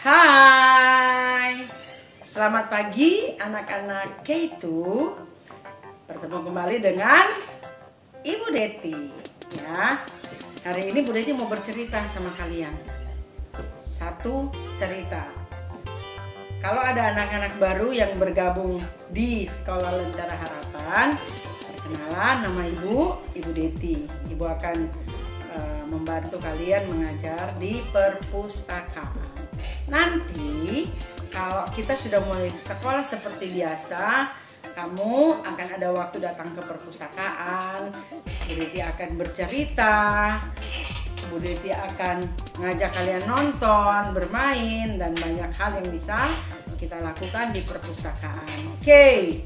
Hai, selamat pagi anak-anak K2. Bertemu kembali dengan Ibu Deti ya. Hari ini Bu Deti mau bercerita sama kalian. Satu cerita. Kalau ada anak-anak baru yang bergabung di Sekolah Lentera Harapan, perkenalan, nama Ibu Deti. Ibu akan membantu kalian mengajar di perpustakaan. Nanti kalau kita sudah mulai sekolah seperti biasa, kamu akan ada waktu datang ke perpustakaan. Bu Deti akan bercerita, Bu Deti akan ngajak kalian nonton, bermain, dan banyak hal yang bisa kita lakukan di perpustakaan. Oke,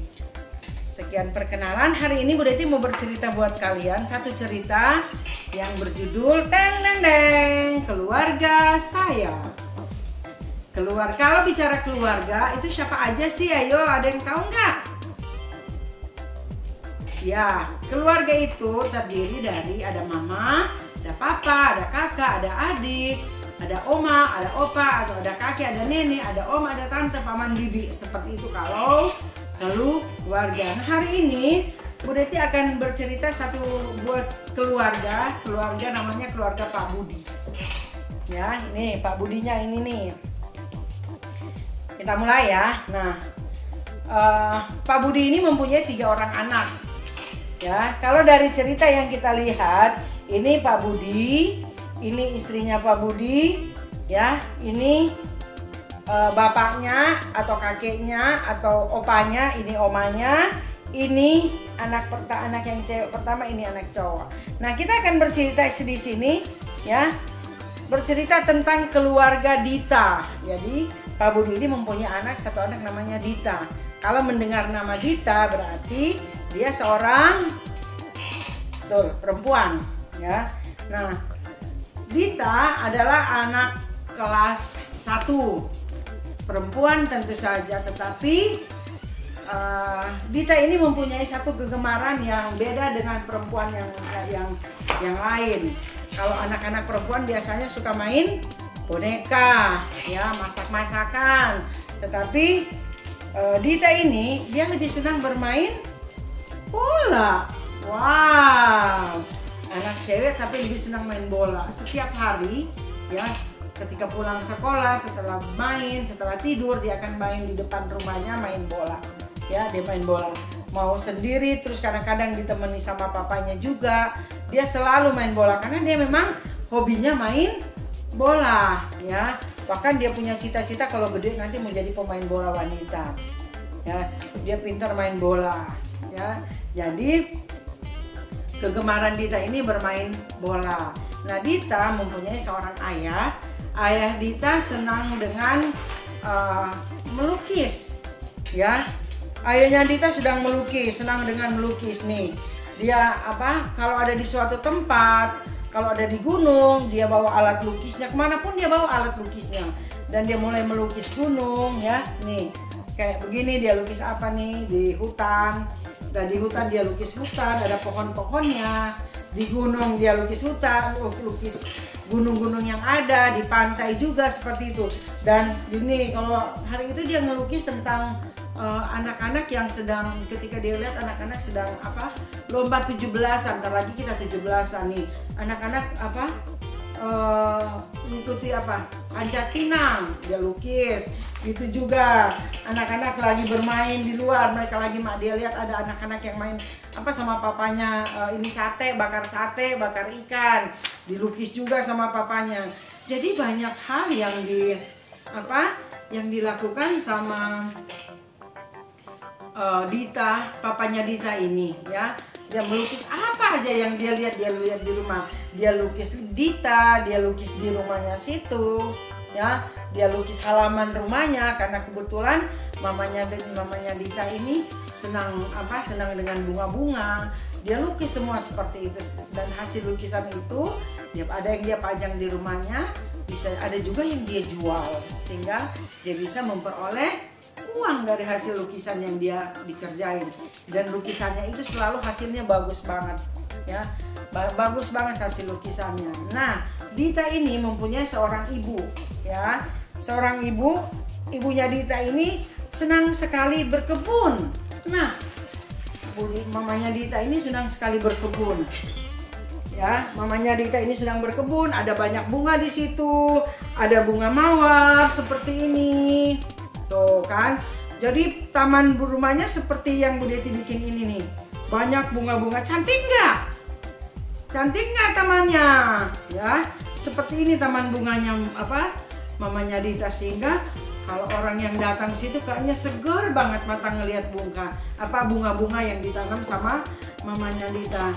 sekian perkenalan. Hari ini Bu Deti mau bercerita buat kalian satu cerita yang berjudul Deng Deng Deng, Keluarga Saya. Kalau bicara keluarga itu siapa aja sih? Ayo, ada yang tahu nggak? Ya, keluarga itu terdiri dari ada mama, ada papa, ada kakak, ada adik, ada oma, ada opa, atau ada kakek, ada nenek, ada om, ada tante, paman, bibi. Seperti itu kalau keluarga. Nah, hari ini Bu Deti akan bercerita satu buat keluarga namanya keluarga Pak Budi. Ya, ini Pak Budinya ini nih. Kita mulai ya. Nah, Pak Budi ini mempunyai 3 orang anak. Ya, kalau dari cerita yang kita lihat, ini Pak Budi, ini istrinya Pak Budi, ya, ini bapaknya atau kakeknya atau opanya, ini omanya, ini anak yang cewek pertama, ini anak cowok. Nah, kita akan bercerita di sini, ya, bercerita tentang keluarga Dita. Jadi Pak Budi ini mempunyai satu anak namanya Dita. Kalau mendengar nama Dita berarti dia seorang perempuan, ya. Nah, Dita adalah anak kelas 1, perempuan tentu saja, tetapi Dita ini mempunyai satu kegemaran yang beda dengan perempuan yang lain. Kalau anak-anak perempuan biasanya suka main boneka, ya, masak-masakan. Tetapi Dita ini dia lebih senang bermain bola. Wow, anak cewek tapi lebih senang main bola. Setiap hari, ya, ketika pulang sekolah, setelah tidur, dia akan main di depan rumahnya, main bola. Ya, dia main bola. Mau sendiri, terus kadang-kadang ditemani sama papanya juga. Dia selalu main bola karena dia memang hobinya main bola, ya. Bahkan dia punya cita-cita kalau gede nanti mau jadi pemain bola wanita. Ya, dia pintar main bola, ya. Jadi kegemaran Dita ini bermain bola. Nah, Dita mempunyai seorang ayah. Ayah Dita senang dengan melukis, ya. Ayahnya Dita sedang melukis, senang dengan melukis nih. Dia kalau ada di suatu tempat, kalau ada di gunung, dia bawa alat lukisnya, kemanapun dia bawa alat lukisnya. Dan dia mulai melukis gunung, ya. Nih, kayak begini dia lukis apa nih, di hutan. Dan di hutan dia lukis hutan, ada pohon-pohonnya. Di gunung dia lukis hutan, lukis gunung-gunung yang ada, di pantai juga seperti itu. Dan ini kalau hari itu dia ngelukis tentang anak-anak yang sedang, ketika dia lihat anak-anak sedang lomba 17-an, ntar lagi kita 17-an nih. Anak-anak mengikuti panjat pinang, dia lukis. Itu juga anak-anak lagi bermain di luar, dia lihat ada anak-anak yang main sama papanya, ini bakar sate, bakar ikan, dilukis juga sama papanya. Jadi banyak hal yang dilakukan sama Dita, papanya Dita ini, ya. Dia melukis apa aja yang dia lihat di rumah. Dia lukis Dita, dia lukis di rumahnya situ, ya. Dia lukis halaman rumahnya karena kebetulan mamanya Dita ini senang dengan bunga-bunga. Dia lukis semua seperti itu, dan hasil lukisan itu ada yang dia pajang di rumahnya, bisa ada juga yang dia jual sehingga dia bisa memperoleh uang dari hasil lukisan yang dia dikerjain. Dan lukisannya itu selalu hasilnya bagus banget, ya. Bagus banget hasil lukisannya. Nah, Dita ini mempunyai seorang ibu, ya. Seorang ibu, ibunya Dita ini senang sekali berkebun. Nah, mamanya Dita ini senang sekali berkebun. Ya, mamanya Dita ini sedang berkebun, ada banyak bunga di situ, ada bunga mawar seperti ini. Tuh kan. Jadi taman rumahnya seperti yang Bu Deti bikin ini nih. Banyak bunga-bunga, cantik nggak? Cantik nggak tamannya? Ya, seperti ini taman bunganya mamanya Dita, sehingga kalau orang yang datang situ kayaknya seger banget mata ngelihat bunga-bunga yang ditanam sama mamanya Dita.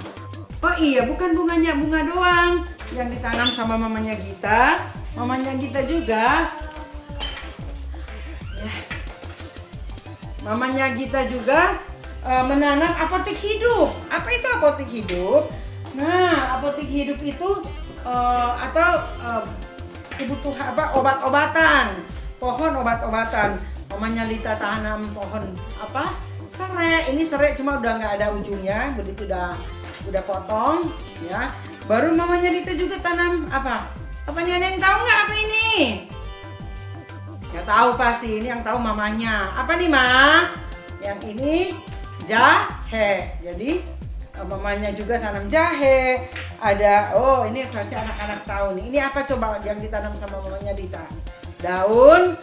Oh iya, bukan bunga doang yang ditanam sama mamanya Gita. Mamanya Gita juga. Ya. Mamanya Gita juga menanam apotek hidup. Apa itu apotek hidup? Nah, apotek hidup itu kebutuhan obat-obatan, pohon obat-obatan. Mamanya Dita tanam pohon serai. Ini serai cuma udah nggak ada ujungnya, begitu udah potong, ya. Baru mamanya Dita juga tanam apa nih, ada yang tahu nggak apa ini? Nggak tahu pasti, ini yang tahu mamanya. Apa nih, Ma? Yang ini jahe. Jadi mamanya juga tanam jahe. Ada, ini pasti anak-anak tahu nih. Ini apa coba yang ditanam sama mamanya Dita? Daun.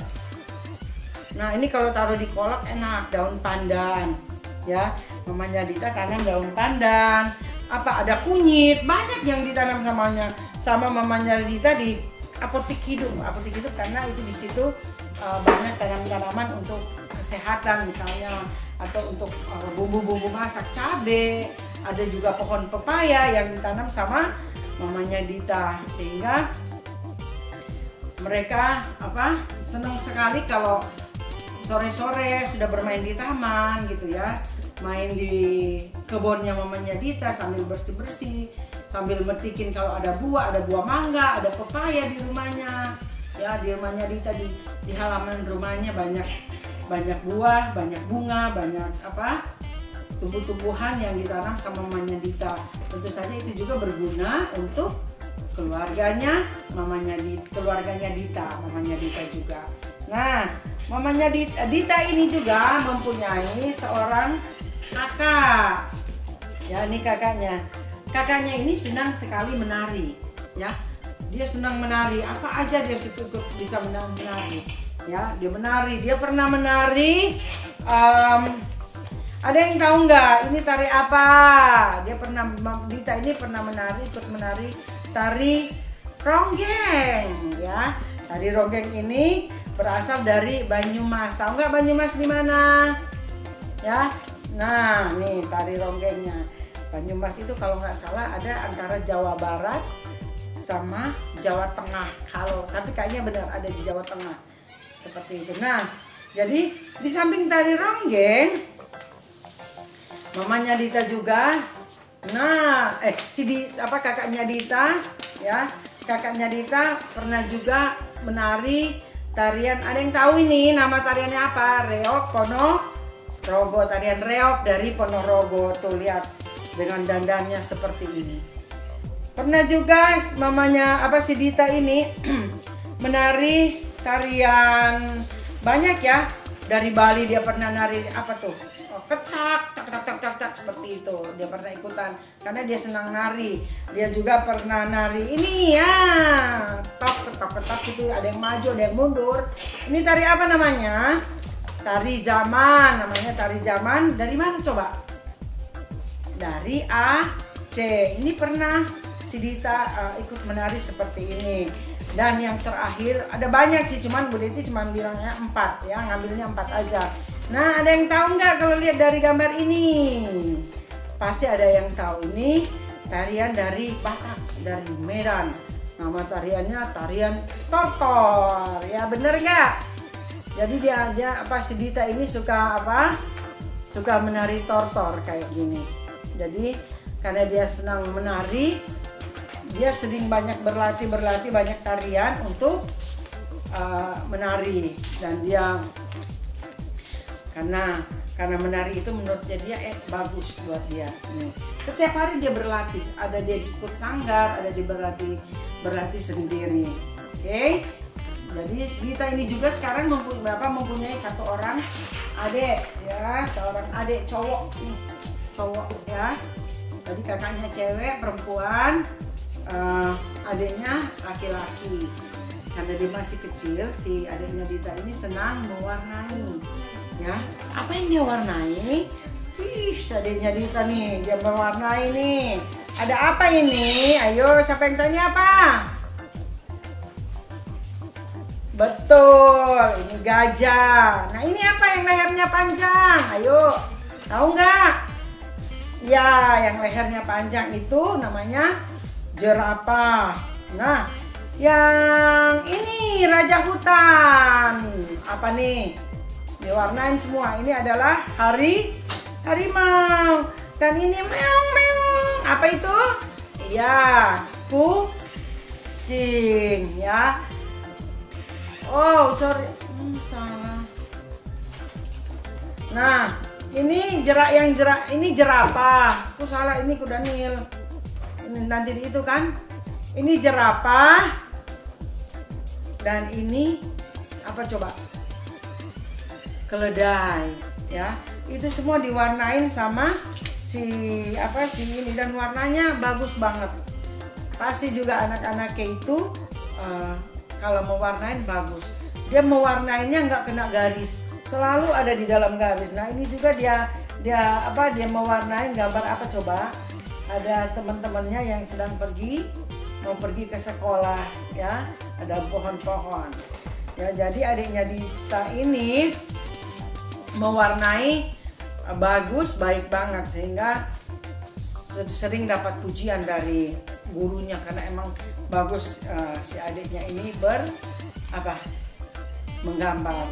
Nah, ini kalau taruh di kolak enak, daun pandan. Ya, mamanya Dita tanam daun pandan. Ada kunyit, banyak yang ditanam sama mamanya Dita di apotek hidup. Apotek hidup karena itu di situ banyak tanaman-tanaman untuk kesehatan misalnya, atau untuk bumbu-bumbu masak, cabai. Ada juga pohon pepaya yang ditanam sama mamanya Dita, sehingga mereka senang sekali kalau sore-sore sudah bermain di taman gitu ya, main di kebunnya mamanya Dita sambil bersih-bersih, sambil metikin kalau ada buah mangga, ada pepaya di rumahnya. Ya, di rumahnya Dita, di halaman rumahnya banyak buah, banyak bunga, banyak tumbuh-tumbuhan yang ditanam sama mamanya Dita. Tentu saja itu juga berguna untuk keluarganya Dita, mamanya Dita juga. Nah, mamanya Dita ini juga mempunyai seorang kakak. Ya, ini kakaknya. Kakaknya ini senang sekali menari, ya. Dia senang menari, apa aja dia bisa menari. Ya, dia menari. Dia pernah menari. Ada yang tahu nggak? Ini tari apa? Dita ini pernah ikut menari tari ronggeng. Ya, tari ronggeng ini berasal dari Banyumas. Tahu nggak Banyumas di mana? Ya, nah nih tari ronggengnya. Banyumas itu kalau nggak salah ada antara Jawa Barat sama Jawa Tengah. Tapi kayaknya benar ada di Jawa Tengah. Seperti itu. Nah, jadi di samping tari ronggeng, mamanya Dita juga. Nah, kakaknya Dita, ya. Kakaknya Dita pernah juga menari tarian. Ada yang tahu ini nama tariannya apa? Reog Ponorogo. Tarian reog dari Ponorogo. Tuh lihat dengan dandannya seperti ini. Pernah juga mamanya Dita ini menari tarian banyak ya. Dari Bali dia pernah nari kecak, cak seperti itu. Dia pernah ikutan karena dia senang nari. Dia juga pernah nari ini ya, ketok itu, ada yang maju, ada yang mundur. Ini tari apa namanya? Tari zaman, namanya tari zaman. Dari mana coba? Dari Aceh. Ini pernah si Dita ikut menari seperti ini. Dan yang terakhir ada banyak sih, cuman Bu Deti cuman bilangnya 4 ya, ngambilnya 4 aja. Nah, ada yang tahu nggak kalau lihat dari gambar ini? Pasti ada yang tahu, ini tarian dari Batak, dari Medan. Nama tariannya tarian tortor. Ya, bener nggak? Jadi si Dita ini suka suka menari tortor kayak gini. Jadi karena dia senang menari, dia sering banyak berlatih banyak tarian untuk menari, dan dia karena menari itu menurutnya dia bagus buat dia. Nih. Setiap hari dia berlatih, ada dia ikut sanggar, ada dia berlatih sendiri. Oke. Jadi Dita ini juga sekarang mempunyai satu orang adik ya, seorang adik cowok nih, cowok ya. Jadi kakaknya cewek, perempuan, adiknya laki-laki. Karena dia masih kecil, si adiknya Dita ini senang mewarnai. Ya, apa yang dia warnai? Wih, adiknya Dita nih, dia mewarnai nih. Ada apa ini? Ayo, siapa yang tanya apa? Betul, ini gajah. Nah, ini apa yang lehernya panjang? Ayo, tahu nggak? Ya, yang lehernya panjang itu namanya jerapah. Nah, yang ini raja hutan. Apa nih? Diwarnain semua. Ini adalah harimau. Dan ini meong meong. Apa itu? Iya, kucing ya. Oh, sorry. Salah. Nah, ini ini jerapah. Aku salah, ini kuda Nil. Ini nanti itu kan. Ini jerapah. Dan ini apa coba? Keledai, ya. Itu semua diwarnain sama si ini, dan warnanya bagus banget. Pasti juga anak-anaknya itu kalau mewarnain bagus. Dia mewarnainya nggak kena garis, selalu ada di dalam garis. Nah, ini juga dia mewarnai gambar apa coba? Ada teman-temannya yang sedang mau pergi ke sekolah ya, ada pohon-pohon ya. Jadi adiknya Dita ini mewarnai bagus, baik banget, sehingga sering dapat pujian dari gurunya karena emang bagus. Si adiknya ini menggambar.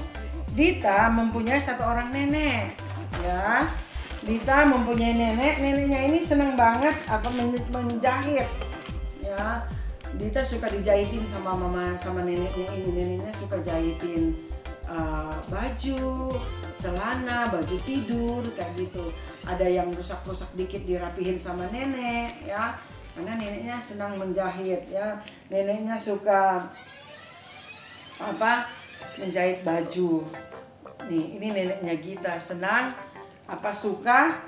Dita mempunyai satu orang nenek ya. Dita mempunyai neneknya ini senang banget menjahit ya. Dita suka dijahitin sama mama sama neneknya ini. Neneknya suka jahitin baju, celana, baju tidur kayak gitu. Ada yang rusak-rusak dikit dirapihin sama nenek ya. Karena neneknya senang menjahit ya. Neneknya suka menjahit baju. Nih, ini neneknya Gita senang suka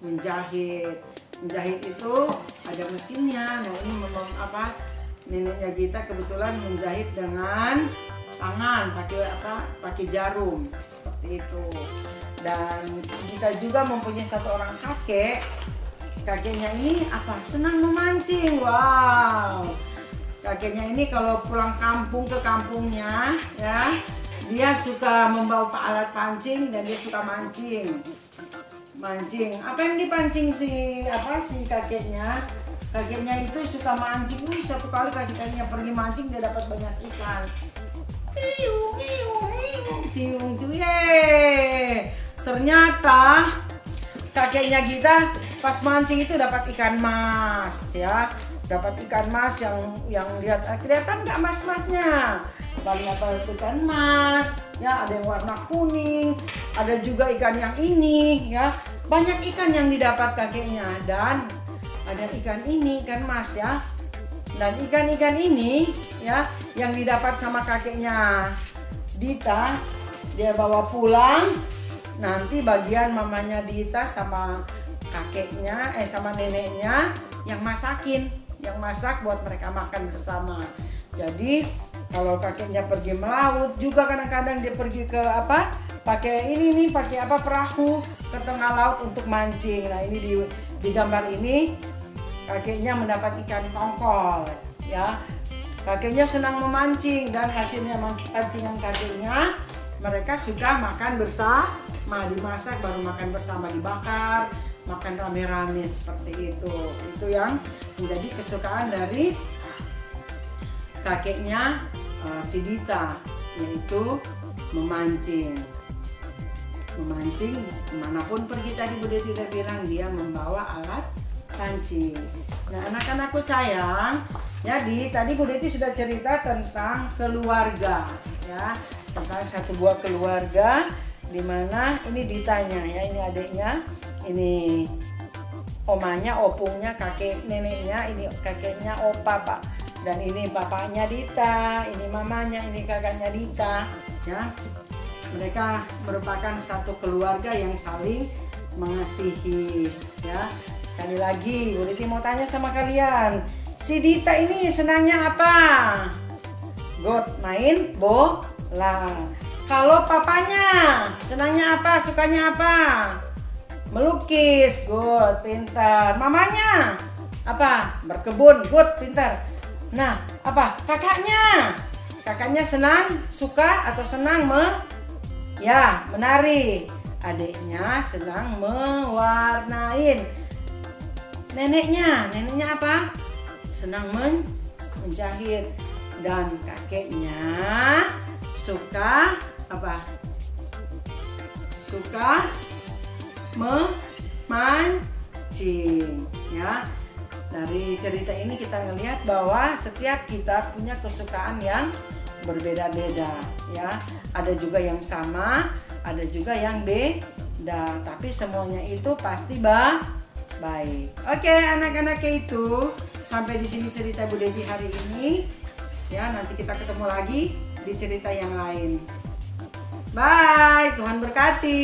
menjahit. Menjahit itu ada mesinnya. Nah, ini memang neneknya Gita kebetulan menjahit dengan tangan, pakai jarum seperti itu. Dan kita juga mempunyai satu orang kakek. Kakeknya ini senang memancing. Wow. Kakeknya ini kalau pulang kampung ke kampungnya ya, dia suka membawa alat pancing dan dia suka mancing. Apa yang dipancing si kakeknya? Kakeknya itu suka mancing. Satu kali kakeknya pergi mancing, dia dapat banyak ikan. Tiung. Ternyata kakeknya kita pas mancing itu dapat ikan mas ya. Dapat ikan mas yang kelihatan nggak mas-masnya. Paling ikan mas ya, ada yang warna kuning, ada juga ikan yang ini ya. Banyak ikan yang didapat kakeknya, dan ada ikan ini, ikan mas ya. Dan ikan-ikan ini ya yang didapat sama kakeknya Dita, dia bawa pulang. Nanti bagian mamanya Dita sama kakeknya sama neneknya yang masak buat mereka makan bersama. Jadi kalau kakeknya pergi melaut juga kadang-kadang dia pergi ke pakai perahu ke tengah laut untuk mancing. Nah, ini di gambar ini kakeknya mendapat ikan tongkol ya. Kakeknya senang memancing, dan hasilnya pancingan kakeknya mereka suka makan bersama, dimasak baru makan bersama, dibakar, makan rame-rame seperti itu. Itu yang menjadi kesukaan dari kakeknya si Dita, yaitu memancing kemanapun pergi. Tadi Bu Deti udah bilang dia membawa alat pancing. Nah, anak-anakku sayang, jadi tadi Bu Deti sudah cerita tentang keluarga ya, tentang satu buah keluarga Dimana ini Ditanya ya, ini adiknya, ini omanya, opungnya, kakek neneknya, ini kakeknya opa Pak, dan ini bapaknya Dita, ini mamanya, ini kakaknya Dita ya. Mereka merupakan satu keluarga yang saling mengasihi ya. Sekali lagi Bu Diti mau tanya sama kalian, si Dita ini senangnya apa? Good, main bola. Kalau papanya senangnya apa? Sukanya apa? Melukis. Good, pintar. Mamanya apa? Berkebun. Good, pintar. Nah, apa? Kakaknya? Kakaknya senang, suka atau senang menari. Adiknya senang mewarnain. Neneknya apa? Senang menjahit. Dan kakeknya suka apa? Suka memancing ya. Dari cerita ini kita ngelihat bahwa setiap kita punya kesukaan yang berbeda-beda ya. Ada juga yang sama, ada juga yang beda, tapi semuanya itu pasti baik. Oke, anak-anaknya itu sampai di sini cerita Bu Devi hari ini. Ya, nanti kita ketemu lagi di cerita yang lain. Bye, Tuhan berkati.